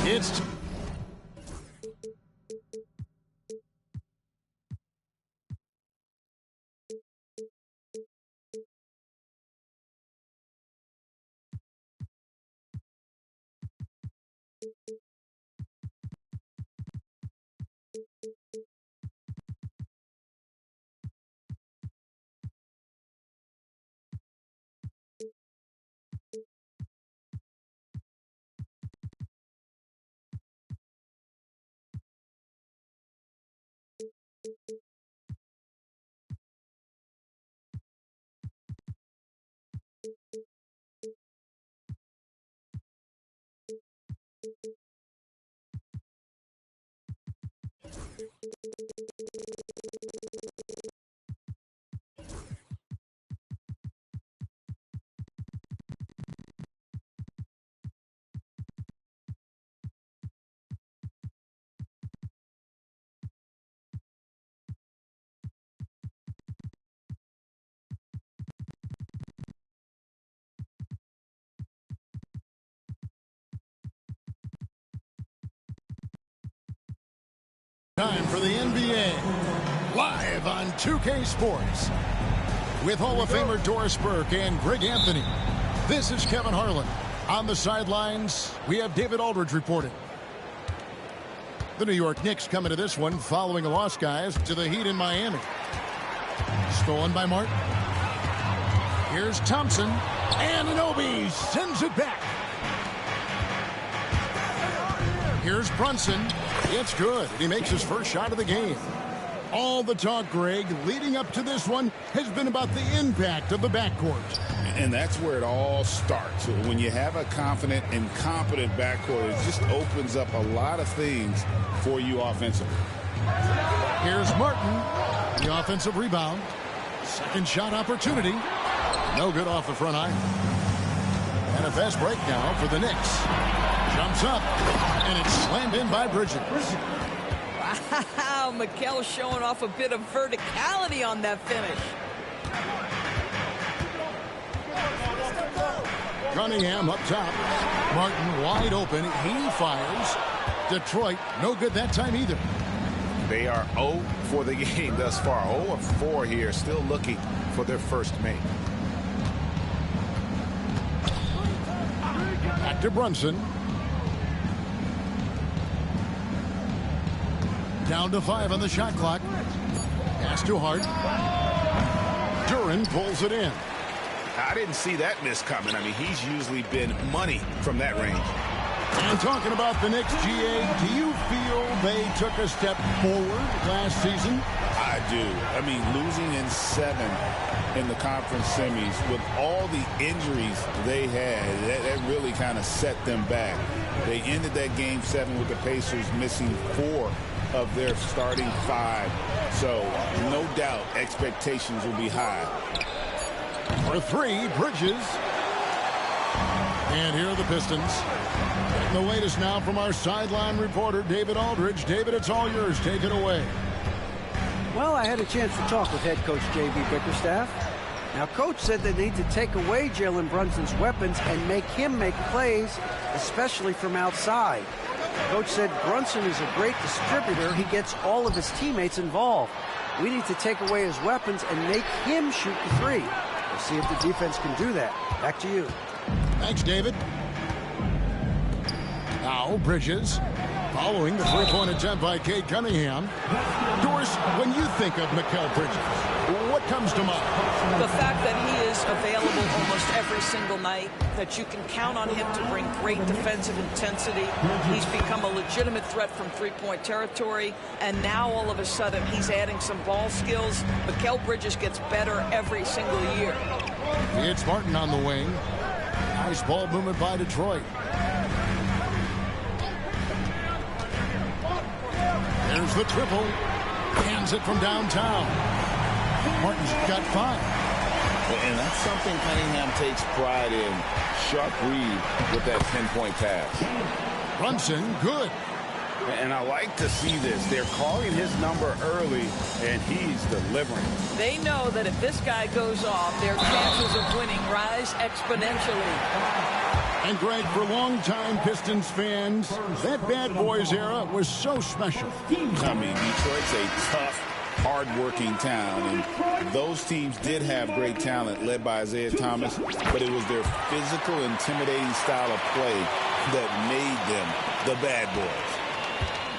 It's time for the NBA, live on 2K Sports. With Hall of Famer Doris Burke and Greg Anthony, this is Kevin Harlan. On the sidelines, we have David Aldridge reporting. The New York Knicks coming to this one following a loss, guys, to the Heat in Miami. Stolen by Martin. Here's Thompson, and Anunoby sends it back. Here's Brunson. It's good. He makes his first shot of the game. All the talk, Greg, leading up to this one has been about the impact of the backcourt. And that's where it all starts. When you have a confident and competent backcourt, it just opens up a lot of things for you offensively. Here's Martin, the offensive rebound. Second shot opportunity. No good off the front iron. And a fast break now for the Knicks. Jumps up, and it's slammed in by Bridges. Wow, Mikel showing off a bit of verticality on that finish. Cunningham up top. Martin wide open. He fires. Detroit, no good that time either. They are 0 for the game thus far. 0 of 4 here, still looking for their first make. Back to Brunson. Down to 5 on the shot clock. Pass to Hart. Duran pulls it in. I didn't see that miss coming. I mean, he's usually been money from that range. And talking about the Knicks, GA, do you feel they took a step forward last season? I do. I mean, losing in 7 in the conference semis with all the injuries they had, that really kind of set them back. They ended that game 7 with the Pacers missing 4 of their starting 5. So, no doubt, expectations will be high. For 3, Bridges. And here are the Pistons. Getting the latest now from our sideline reporter, David Aldridge. David, it's all yours. Take it away. Well, I had a chance to talk with head coach J.B. Bickerstaff. Now, Coach said they need to take away Jalen Brunson's weapons and make him make plays, especially from outside. Coach said Brunson is a great distributor. He gets all of his teammates involved. We need to take away his weapons and make him shoot the 3. We'll see if the defense can do that. Back to you. Thanks, David. Now, Bridges. Following the three-point attempt by Cade Cunningham. Doris, when you think of Mikal Bridges, what comes to mind? The fact that he is available almost every single night, that you can count on him to bring great defensive intensity. He's become a legitimate threat from three-point territory, and now all of a sudden he's adding some ball skills. Mikal Bridges gets better every single year. It's Martin on the wing. Nice ball movement by Detroit. There's the triple. Hands it from downtown. Martin's got 5. And that's something Cunningham takes pride in. Sharp read with that 10-point pass. Brunson, good. And I like to see this. They're calling his number early, and he's delivering. They know that if this guy goes off, their chances of winning rise exponentially. And Greg, for longtime Pistons fans, that Bad Boys era was so special. I mean, Detroit's a tough, hard-working town, and those teams did have great talent led by Isaiah Thomas, but it was their physical, intimidating style of play that made them the Bad Boys.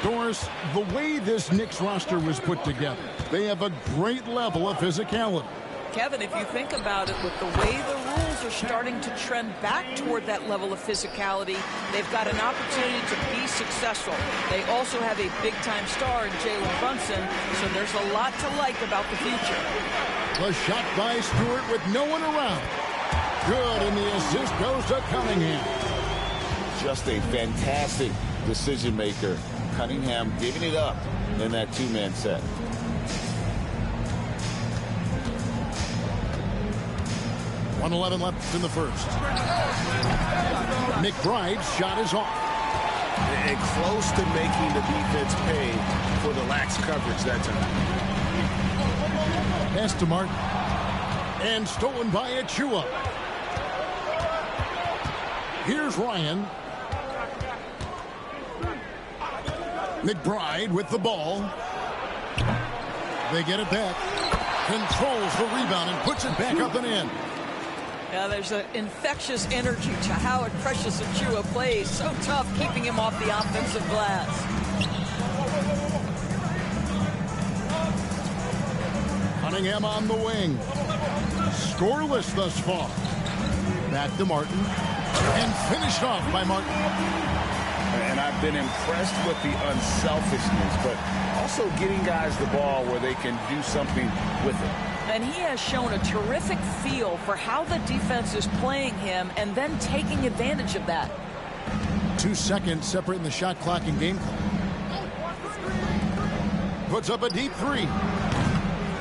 Doris, the way this Knicks roster was put together, they have a great level of physicality. Kevin, if you think about it, with the way the rules are starting to trend back toward that level of physicality, they've got an opportunity to be successful. They also have a big-time star in Jalen Brunson, so there's a lot to like about the future. The shot by Stewart with no one around. Good, and the assist goes to Cunningham. Just a fantastic decision maker. Cunningham giving it up in that two-man set. .111 left in the first. McBride's shot is off. And close to making the defense pay for the lax coverage that time. Pass to Martin. And stolen by Achua. Here's Ryan. McBride with the ball. They get it back. Controls the rebound and puts it back up and in. Yeah, there's an infectious energy to how Precious Achua plays. So tough keeping him off the offensive glass. Cunningham on the wing. Scoreless thus far. Back to Martin. And finished off by Martin. And I've been impressed with the unselfishness, but also getting guys the ball where they can do something with it. And he has shown a terrific feel for how the defense is playing him and then taking advantage of that. 2 seconds separating the shot clock and game clock. Puts up a deep three.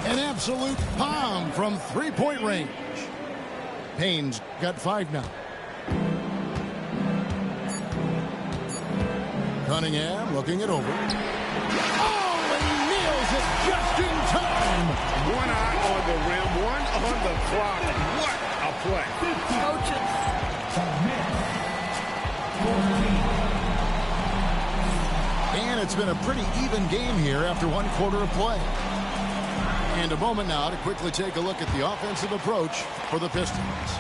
An absolute bomb from three-point range. Payne's got 5 now. Cunningham looking it over. Oh, and he nails it just in time. One eye on the rim, one on the clock. What a play. Coaches. And it's been a pretty even game here after 1 quarter of play. And a moment now to quickly take a look at the offensive approach for the Pistons.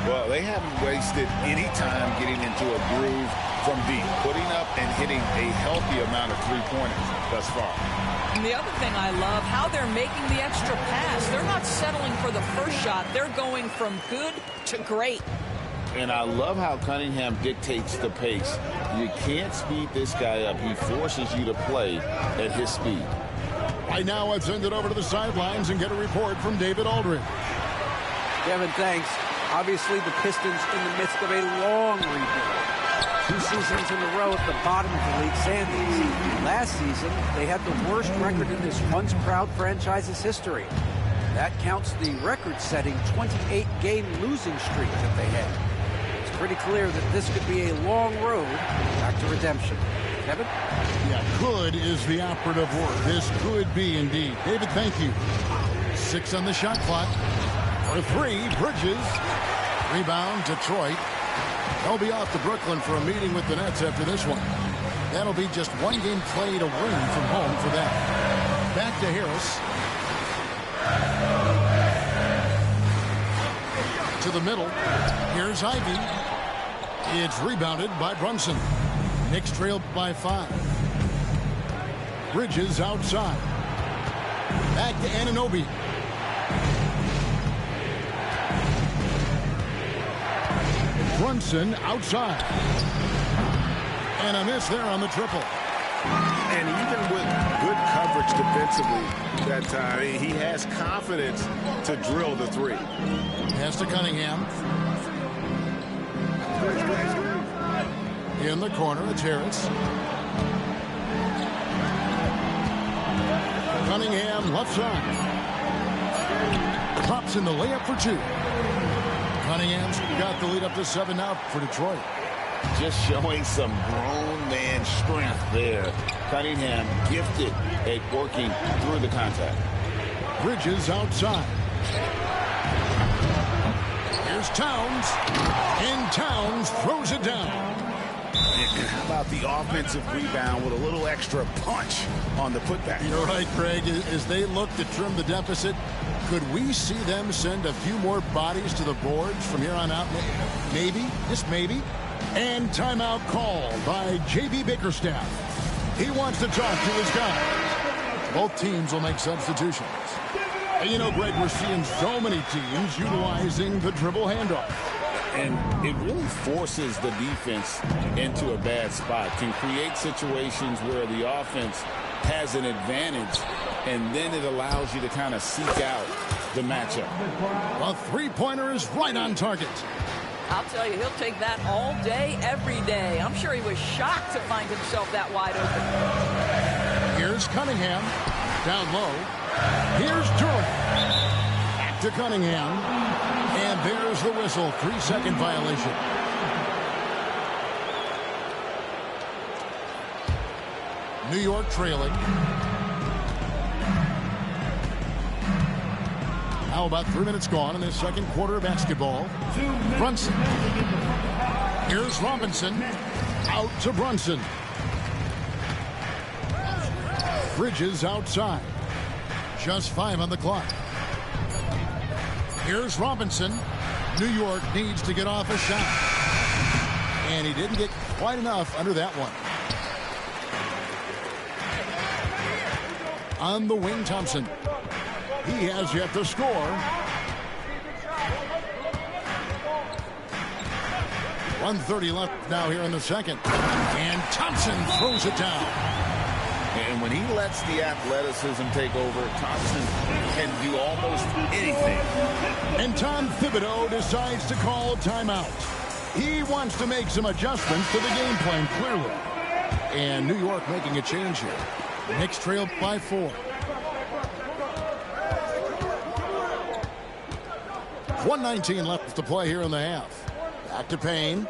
Well, they haven't wasted any time getting into a groove from deep, putting up and hitting a healthy amount of three-pointers thus far. And the other thing I love, how they're making the extra pass. They're not settling for the first shot. They're going from good to great. And I love how Cunningham dictates the pace. You can't speed this guy up. He forces you to play at his speed. Right now, I've sent it over to the sidelines and get a report from David Aldridge. Kevin, thanks. Obviously, the Pistons in the midst of a long rebuild. 2 seasons in a row at the bottom of the league standings. Last season, they had the worst record in this once-proud franchise's history. That counts the record-setting 28-game losing streak that they had. It's pretty clear that this could be a long road back to redemption. Kevin? Yeah, could is the operative word. This could be indeed. David, thank you. 6 on the shot clock. For 3, Bridges. Rebound, Detroit. They'll be off to Brooklyn for a meeting with the Nets after this one. That'll be just 1 game played away from home for them. Back to Harris. To the middle. Here's Ivy. It's rebounded by Brunson. Knicks trail by 5. Bridges outside. Back to Anunoby. Brunson outside. And a miss there on the triple. And even with good coverage defensively that time, he has confidence to drill the 3. Pass to Cunningham. In the corner, it's Harris. Cunningham left side. Drops in the layup for 2. Cunningham's got the lead up to 7 now for Detroit. Just showing some grown man strength there. Cunningham gifted at working through the contact. Bridges outside. Here's Towns. And Towns throws it down. And how about the offensive rebound with a little extra punch on the putback? You're right, Greg. As they look to trim the deficit, could we see them send a few more bodies to the boards from here on out? Maybe, just maybe. And timeout called by J.B. Bickerstaff. He wants to talk to his guys. Both teams will make substitutions. And you know, Greg, we're seeing so many teams utilizing the dribble handoff. And it really forces the defense into a bad spot. Can create situations where the offense has an advantage, and then it allows you to kind of seek out the matchup. A three-pointer is right on target. I'll tell you, he'll take that all day, every day. I'm sure he was shocked to find himself that wide open. Here's Cunningham. Down low. Here's Durant. Back to Cunningham. And there's the whistle. 3-second violation. New York trailing. Now about 3 minutes gone in this second quarter of basketball. Brunson. Here's Robinson. Out to Brunson. Bridges outside. Just 5 on the clock. Here's Robinson. New York needs to get off a shot. And he didn't get quite enough under that one. On the wing, Thompson. He has yet to score. 1:30 left now here in the second. And Thompson throws it down. And when he lets the athleticism take over, Thompson can do almost anything. And Tom Thibodeau decides to call timeout. He wants to make some adjustments to the game plan, clearly. And New York making a change here. Knicks trail by 4. 1:19 left to play here in the half. Back to Payne.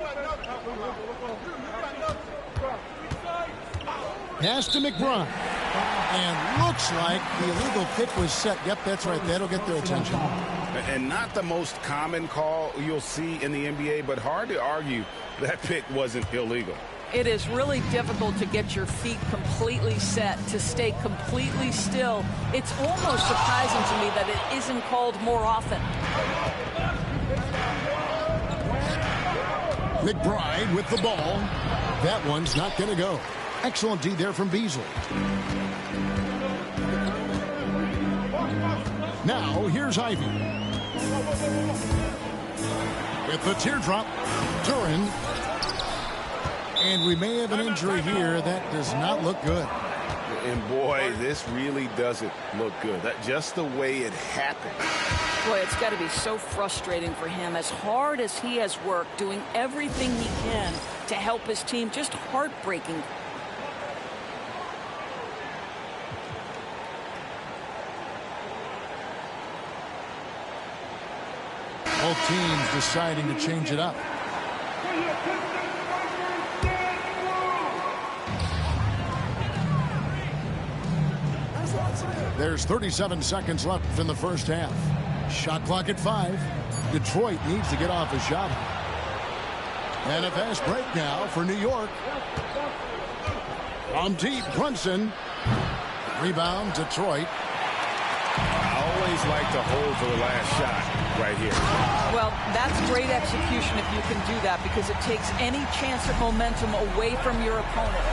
Pass to McBride. And looks like the illegal pick was set. Yep, that's right. That'll get their attention. And not the most common call you'll see in the NBA, but hard to argue that pick wasn't illegal. It is really difficult to get your feet completely set, to stay completely still. It's almost surprising to me that it isn't called more often. McBride with the ball. That one's not going to go. Excellent D there from Beasley. Now here's Ivy. With the teardrop, Duran. And we may have an injury here. That does not look good. And boy, this really doesn't look good. That just the way it happened. Boy, it's got to be so frustrating for him. As hard as he has worked, doing everything he can to help his team, just heartbreaking. Both teams deciding to change it up. There's 37 seconds left in the first half. Shot clock at 5. Detroit needs to get off a shot. And a fast break now for New York. From deep, Brunson. Rebound, Detroit. I always like to hold for the last shot. right here. Well, that's great execution if you can do that, because it takes any chance of momentum away from your opponent.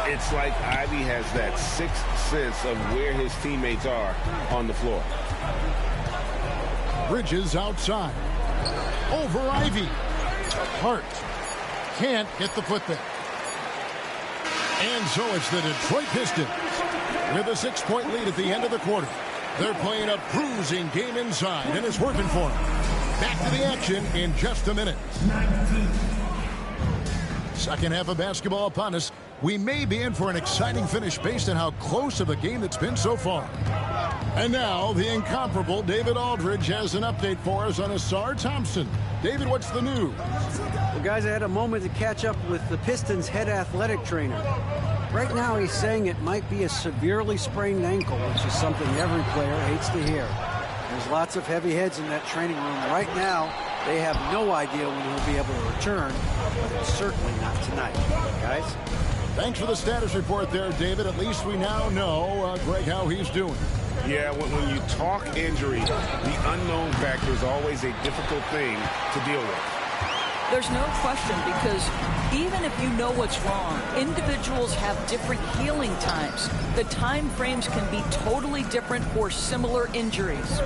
It's like Ivy has that sixth sense of where his teammates are on the floor. Bridges outside. Over Ivy. Hart can't get the putback. And so it's the Detroit Pistons with a 6-point lead at the end of the quarter. They're playing a bruising game inside, and it's working for them. Back to the action in just a minute. Second half of basketball upon us. We may be in for an exciting finish based on how close of a game it's been so far. And now the incomparable David Aldridge has an update for us on Asar Thompson. David, what's the news? Well, guys, I had a moment to catch up with the Pistons' head athletic trainer. Right now, he's saying it might be a severely sprained ankle, which is something every player hates to hear. There's lots of heavy heads in that training room. Right now, they have no idea when he'll be able to return, but it's certainly not tonight. Guys? Thanks for the status report there, David. At least we now know, Greg, how he's doing. Yeah, when you talk injury, the unknown factor is always a difficult thing to deal with. There's no question, because even if you know what's wrong, individuals have different healing times. The time frames can be totally different for similar injuries.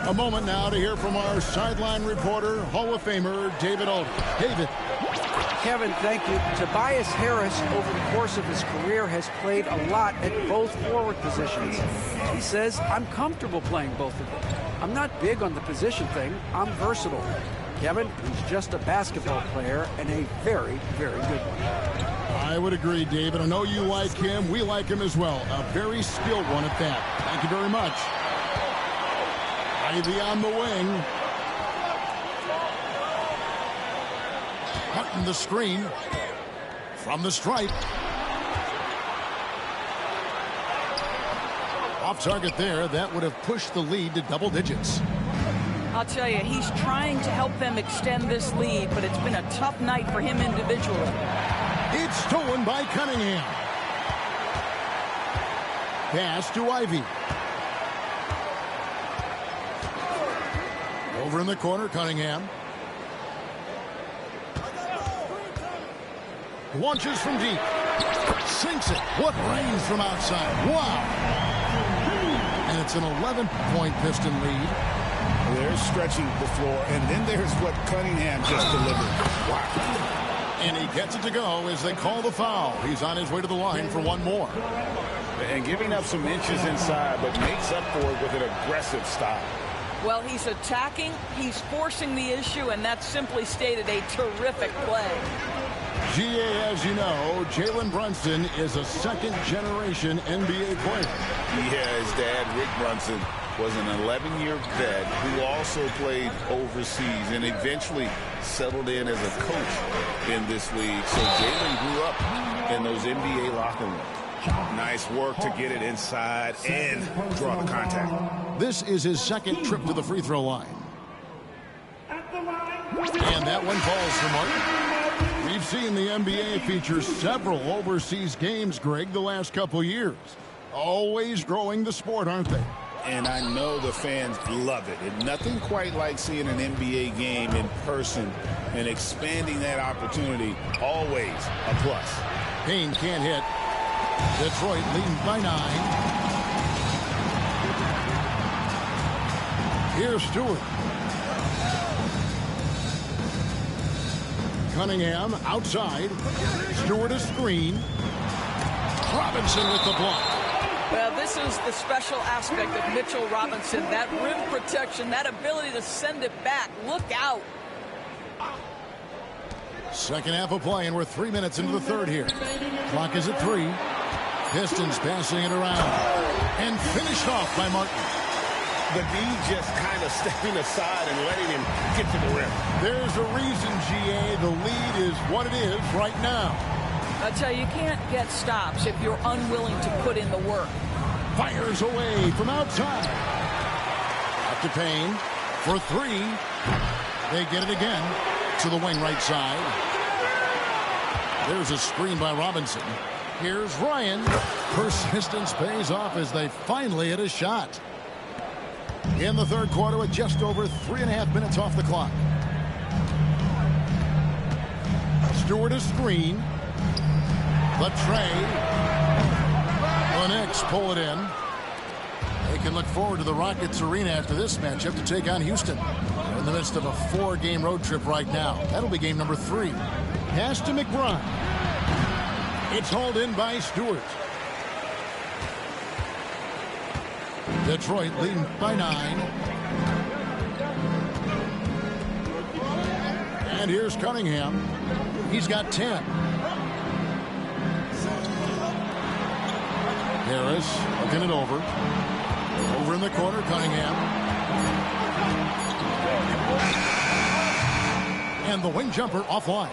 A moment now to hear from our sideline reporter, Hall of Famer David Aldridge. David. Kevin, thank you. Tobias Harris, over the course of his career, has played a lot at both forward positions. He says, I'm comfortable playing both of them. I'm not big on the position thing. I'm versatile. Kevin, he's just a basketball player, and a very, very good one. I would agree, David. I know you like him. We like him as well. A very skilled one at that. Thank you very much. Ivy on the wing. Hutton the screen. From the stripe. Off target there. That would have pushed the lead to double digits. I'll tell you, he's trying to help them extend this lead, but it's been a tough night for him individually. It's stolen by Cunningham. Pass to Ivy. Over in the corner, Cunningham. Launches from deep. Sinks it. What range from outside. Wow. And it's an 11-point Piston lead. There's stretching the floor, and then there's what Cunningham just delivered. Wow. And he gets it to go as they call the foul. He's on his way to the line for one more. And giving up some inches inside, but makes up for it with an aggressive style. Well, he's attacking, he's forcing the issue, and that's simply stated a terrific play. GA, as you know, Jalen Brunson is a second-generation NBA player. Yeah, his dad, Rick Brunson, was an 11-year vet who also played overseas and eventually settled in as a coach in this league. So Jalen grew up in those NBA locker rooms. Nice work to get it inside and draw the contact. This is his second trip to the free throw line. And that one falls for Martin. We've seen the NBA feature several overseas games, Greg, the last couple years. Always growing the sport, aren't they? And I know the fans love it. And nothing quite like seeing an NBA game in person and expanding that opportunity. Always a plus. Payne can't hit. Detroit leading by 9. Here's Stewart. Cunningham outside. Stewart a screen. Robinson with the block. Well, this is the special aspect of Mitchell Robinson. That rim protection, that ability to send it back. Look out. Second half of play, and we're 3 minutes into the third here. Clock is at 3. Pistons passing it around. And finished off by Martin. The D just kind of stepping aside and letting him get to the rim. There's a reason, GA, the lead is what it is right now. I tell you, you can't get stops if you're unwilling to put in the work. Fires away from outside. Up to Payne for 3. They get it again to the wing right side. There's a screen by Robinson. Here's Ryan. Persistence pays off as they finally hit a shot. in the third quarter with just over 3.5 minutes off the clock. Stewart a screen. The tray. The Knicks pull it in. They can look forward to the Rockets Arena after this matchup to take on Houston. They're in the midst of a 4-game road trip right now. That'll be game number 3. Pass to McBride. It's hauled in by Stewart. Detroit leading by 9. And here's Cunningham. He's got 10. Harris looking it over. Over in the corner, Cunningham. And the wing jumper offline.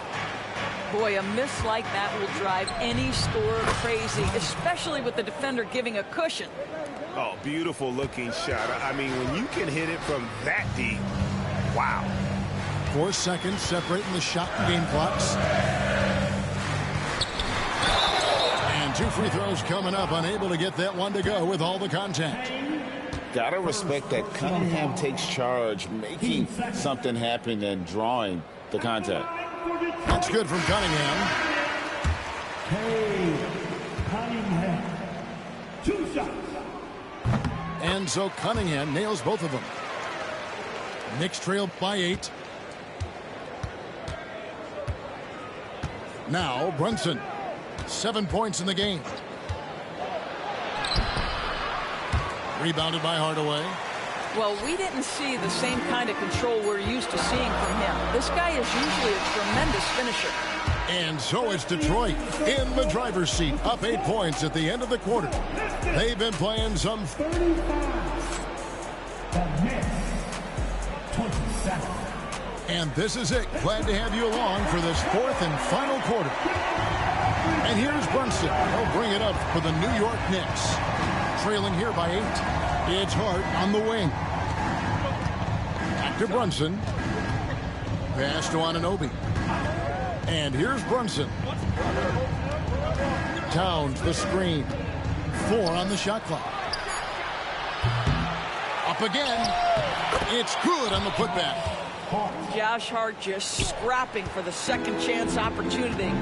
Boy, a miss like that will drive any scorer crazy, especially with the defender giving a cushion. Oh, beautiful looking shot. I mean, when you can hit it from that deep, wow. 4 seconds separating the shot and game clocks. And 2 free throws coming up, unable to get that one to go with all the contact. Gotta respect that Cunningham takes charge, making something happen and drawing the contact. That's good from Cunningham. Cunningham. 2 shots. And so Cunningham nails both of them. Knicks trail by 8. Now Brunson. 7 points in the game. Rebounded by Hardaway. Well, we didn't see the same kind of control we're used to seeing from him. This guy is usually a tremendous finisher. And so it's Detroit in the driver's seat, up 8 points at the end of the quarter. They've been playing some 35. The Knicks. 27. And this is it. Glad to have you along for this 4th and final quarter. And here's Brunson. He'll bring it up for the New York Knicks. Trailing here by 8. It's Hart on the wing. Back to Brunson. Pass to Anunoby. And here's Brunson. Towns the screen. 4 on the shot clock. Up again. It's good on the putback. Josh Hart just scrapping for the second chance opportunity.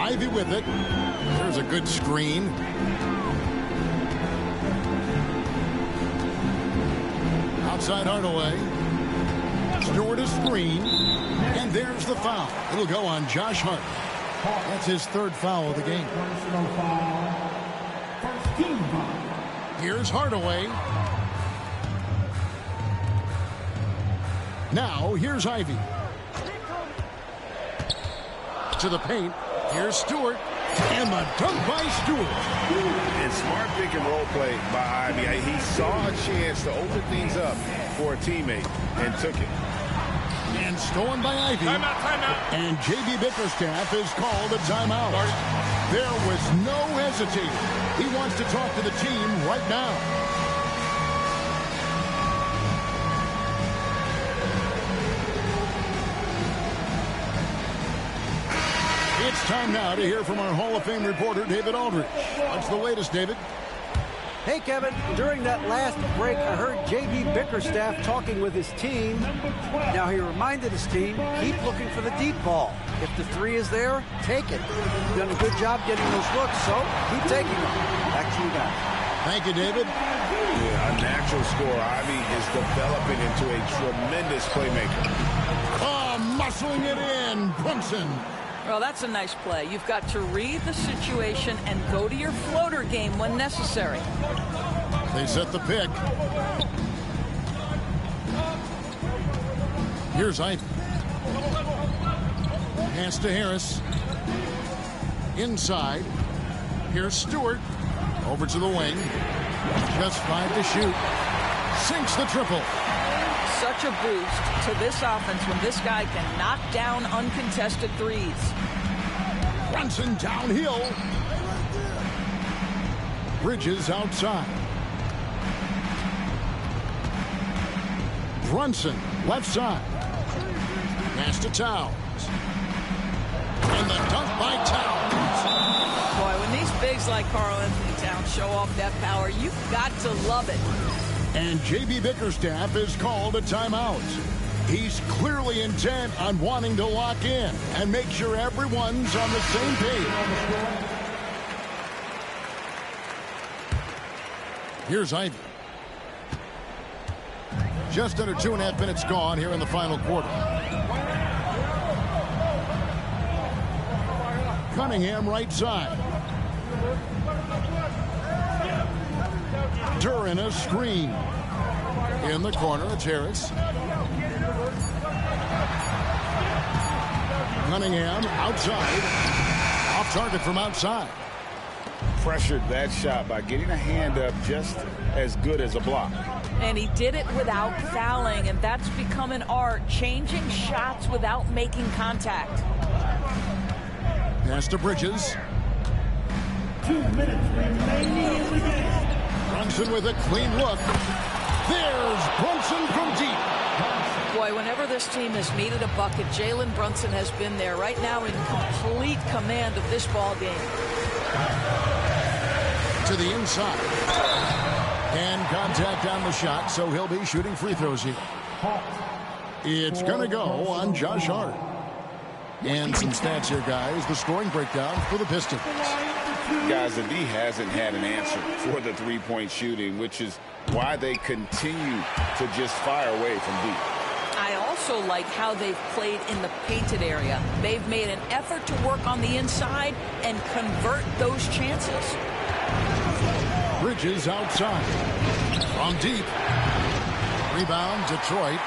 Ivy with it. There's a good screen. Outside Hardaway. Stewart a screen. And there's the foul. It'll go on Josh Hart. That's his 3rd foul of the game. Personal foul. First team foul. Here's Hardaway. Now, here's Ivy. To the paint. Here's Stewart. And the dunk by Stewart. And smart pick and roll play by Ivy. He saw a chance to open things up for a teammate and took it. And stolen by Ivy. Timeout. And J.B. Bickerstaff is called a timeout. There was no hesitating. He wants to talk to the team right now. It's time now to hear from our Hall of Fame reporter, David Aldridge. What's the latest, David? Hey, Kevin, during that last break, I heard J.B. Bickerstaff talking with his team. Now, he reminded his team, keep looking for the deep ball. If the 3 is there, take it. You've done a good job getting those looks, so keep taking them. Back to you guys. Thank you, David. Yeah, a natural scorer. Ivy is developing into a tremendous playmaker. Oh, muscling it in. Brunson. Well, that's a nice play. You've got to read the situation and go to your floater game when necessary. They set the pick. Here's Ivy. Pass to Harris. Inside. Here's Stewart. Over to the wing. Just 5 to shoot. Sinks the triple. Such a boost to this offense when this guy can knock down uncontested threes. Brunson downhill. Bridges outside. Brunson left side. Pass to Towns. And the dunk by Towns. Boy, when these bigs like Karl Anthony Towns Show off that power. You've got to love it. And J.B. Bickerstaff has called a timeout. He's clearly intent on wanting to lock in and make sure everyone's on the same page. Here's Ivy. Just under 2.5 minutes gone here in the final quarter. Cunningham right side. Duran a screen. In the corner, it's Harris. Cunningham outside. Off target from outside. Pressured that shot by getting a hand up just as good as a block. And he did it without fouling, and that's become an art, changing shots without making contact. Pass to Bridges. 2 minutes remaining in the game. Brunson with a clean look. There's Brunson from deep. Boy, whenever this team has needed a bucket, Jalen Brunson has been there. Right now in complete command of this ball game. To the inside. And contact on the shot, so he'll be shooting free throws here. It's going to go on Josh Hart. And some stats here, guys. The scoring breakdown for the Pistons. Guys, the D hasn't had an answer for the three-point shooting, which is why they continue to just fire away from deep. I also like how they've played in the painted area. They've made an effort to work on the inside and convert those chances. Bridges outside. From deep. Rebound, Detroit.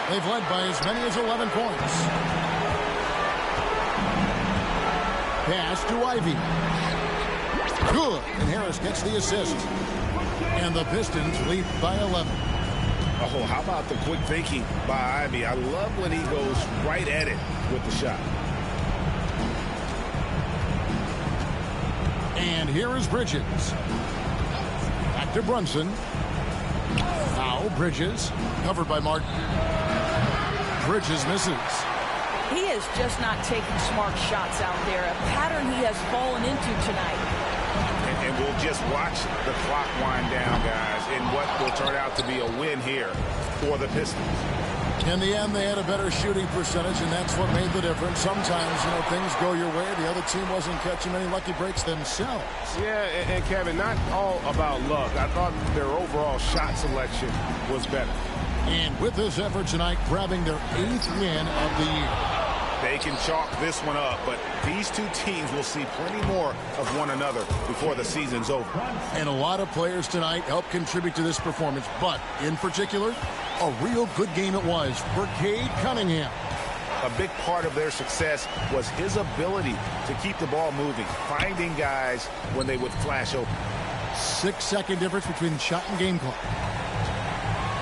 They've led by as many as 11 points. Pass to Ivy. Good. And Harris gets the assist. And the Pistons lead by 11. Oh, how about the quick thinking by Ivy? I love when he goes right at it with the shot. And here is Bridges. Back to Brunson. Now Bridges. Covered by Martin. Bridges misses. He is just not taking smart shots out there. A pattern he has fallen into tonight. And we'll just watch the clock wind down, guys, in what will turn out to be a win here for the Pistons. In the end, they had a better shooting percentage, and that's what made the difference. Sometimes, you know, things go your way. The other team wasn't catching many lucky breaks themselves. Yeah, and Kevin, not all about luck. I thought their overall shot selection was better. And with this effort tonight, grabbing their 8th win of the year. They can chalk this one up, but these two teams will see plenty more of one another before the season's over. And a lot of players tonight helped contribute to this performance, but in particular, a real good game it was for Cade Cunningham. A big part of their success was his ability to keep the ball moving, finding guys when they would flash open. 6-second difference between shot and game clock.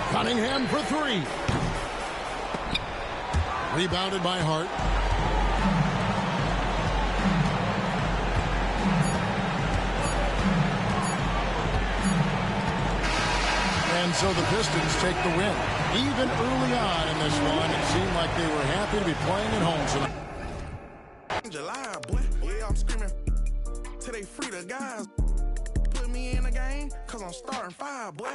Cunningham for 3. Rebounded by Hart. And so the Pistons take the win. Even early on in this one, it seemed like they were happy to be playing at home tonight. July, boy. Yeah, I'm screaming till they free the guys. Put me in the game, cause I'm starting 5, boy.